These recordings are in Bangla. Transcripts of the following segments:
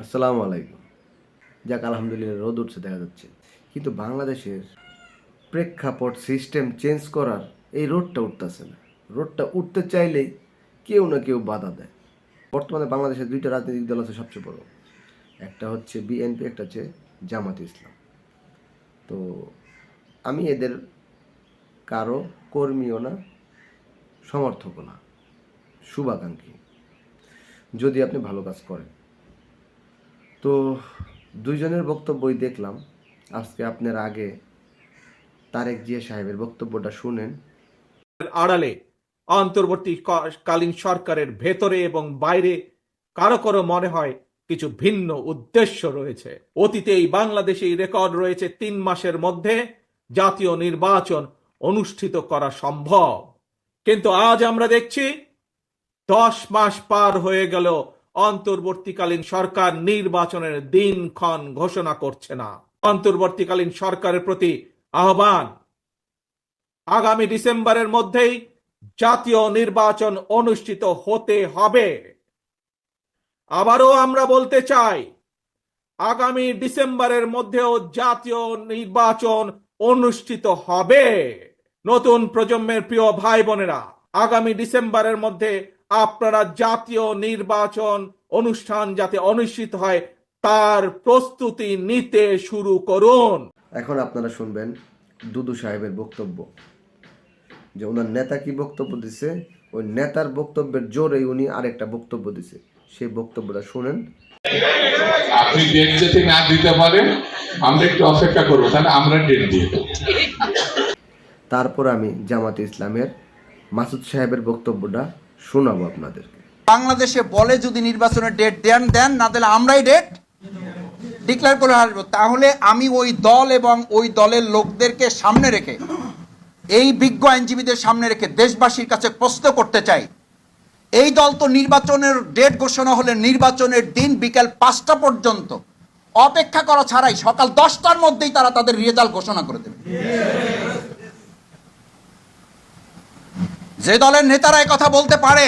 আসসালামু আলাইকুম। যাক আলহামদুলিল্লাহ রোদ উঠছে দেখা যাচ্ছে। কিন্তু বাংলাদেশের প্রেক্ষাপট সিস্টেম চেঞ্জ করার এই রোদটা উঠতেছে না। রোদটা উঠতে চাইলেই কেউ না কেউ বাধা দেয়। বর্তমানে বাংলাদেশে ২টা রাজনৈতিক দল আছে সবচেয়ে বড়। একটা হচ্ছে বিএনপি, একটা হচ্ছে জামায়াতে ইসলাম। তো আমি এদের কারো কর্মীও না, সমর্থকও না, শুভাকাঙ্ক্ষী। যদি আপনি ভালো কাজ করেন। তো দুইজনের বক্তব্যই দেখলাম। আজকে আপনার আগে তারেক জিয়া সাহেবের বক্তব্যটা শুনেন। আড়ালে অন্তর্বর্তীকালীন সরকারের ভেতরে এবং বাইরে কারো কারো মনে হয় কিছু ভিন্ন উদ্দেশ্য রয়েছে। অতীতে এই বাংলাদেশে রেকর্ড রয়েছে 3 মাসের মধ্যে জাতীয় নির্বাচন অনুষ্ঠিত করা সম্ভব, কিন্তু আজ আমরা দেখছি 10 মাস পার হয়ে গেল, অন্তর্বর্তীকালীন সরকার নির্বাচনের দিনক্ষণ ঘোষণা করছে না। অন্তর্বর্তীকালীন সরকারের প্রতি আহ্বান, আগামী ডিসেম্বরের মধ্যেই জাতীয় নির্বাচন অনুষ্ঠিত হতে হবে। আবারও আমরা বলতে চাই, আগামী ডিসেম্বরের মধ্যেও জাতীয় নির্বাচন অনুষ্ঠিত হবে। নতুন প্রজন্মের প্রিয় ভাই বোনেরা, আগামী ডিসেম্বরের মধ্যে আপনারা জাতীয় নির্বাচন অনুষ্ঠান যাতে অনুষ্ঠিত হয় তার প্রস্তুতি নিতে শুরু করুন। এখন আপনারা শুনবেন দুদু সাহেবের বক্তব্য, যে ওনার নেতা কি বক্তব্য দিছে, ওই নেতার বক্তব্যের জোরেই উনি আরেকটা বক্তব্য দিছে। সেই বক্তব্যটা শুনেন। আপনি ডেট যদি না দিতে পারেন আমরা একটু অপেক্ষা করবো, তাহলে আমরা ডেট দিয়ে দেবো। তারপর আমি জামাতে ইসলামের মাসুদ সাহেবের বক্তব্যটা শোনাবো আপনাদেরকে। বাংলাদেশে বলে যদি নির্বাচনের ডেট দেন, না দিলে আমরাই ডেট ডিক্লেয়ার করে আসবো। তাহলে আমি ওই দল এবং ওই দলের লোকদেরকে সামনে রেখে, এই বিজ্ঞ আইনজীবীদের সামনে রেখে দেশবাসীর কাছে প্রশ্ন করতে চাই, এই দল তো নির্বাচনের ডেট ঘোষণা হলে নির্বাচনের দিন বিকেল 5টা পর্যন্ত অপেক্ষা করা ছাড়াই সকাল 10টার মধ্যেই তারা তাদের রেজাল্ট ঘোষণা করে দেবে। যে দলের নেতারা এই কথা বলতে পারে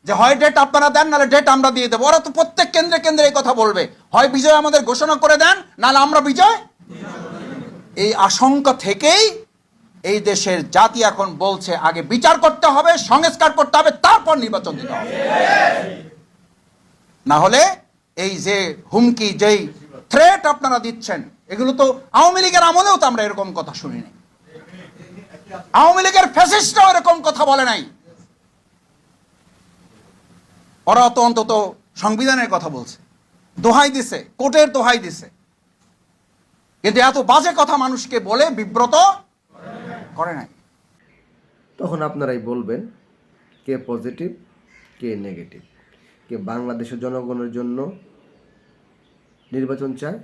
যে হয় ডেট আপনারা দেন, নাহলে ডেট আমরা দিয়ে দেবো, ওরা তো প্রত্যেক কেন্দ্রে কেন্দ্রে এই কথা বলবে, হয় বিজয় আমাদের ঘোষণা করে দেন, নাহলে আমরা বিজয়। এই আশঙ্কা থেকেই এই দেশের জাতি এখন বলছে আগে বিচার করতে হবে, সংস্কার করতে হবে, তারপর নির্বাচন দিতে হবে। না হলে এই যে হুমকি, যেই থ্রেট আপনারা দিচ্ছেন, এগুলো তো আওয়ামী লীগের আমলেও তো আমরা এরকম কথা শুনিনি। আওয়ামী লীগের ফ্যাসিস্টরাও এরকম কথা বলে নাই। ওরা তো অন্তত সংবিধানের কথা বলছে, দোহাই দিছে, কোর্টের দোহাই দিছে, কিন্তু এত বাজে কথা মানুষকে বলে বিব্রত করে নাই। তখন আপনারাই বলবেন কে পজিটিভ, কে নেগেটিভ, কে বাংলাদেশের জনগণের জন্য নির্বাচন চায়,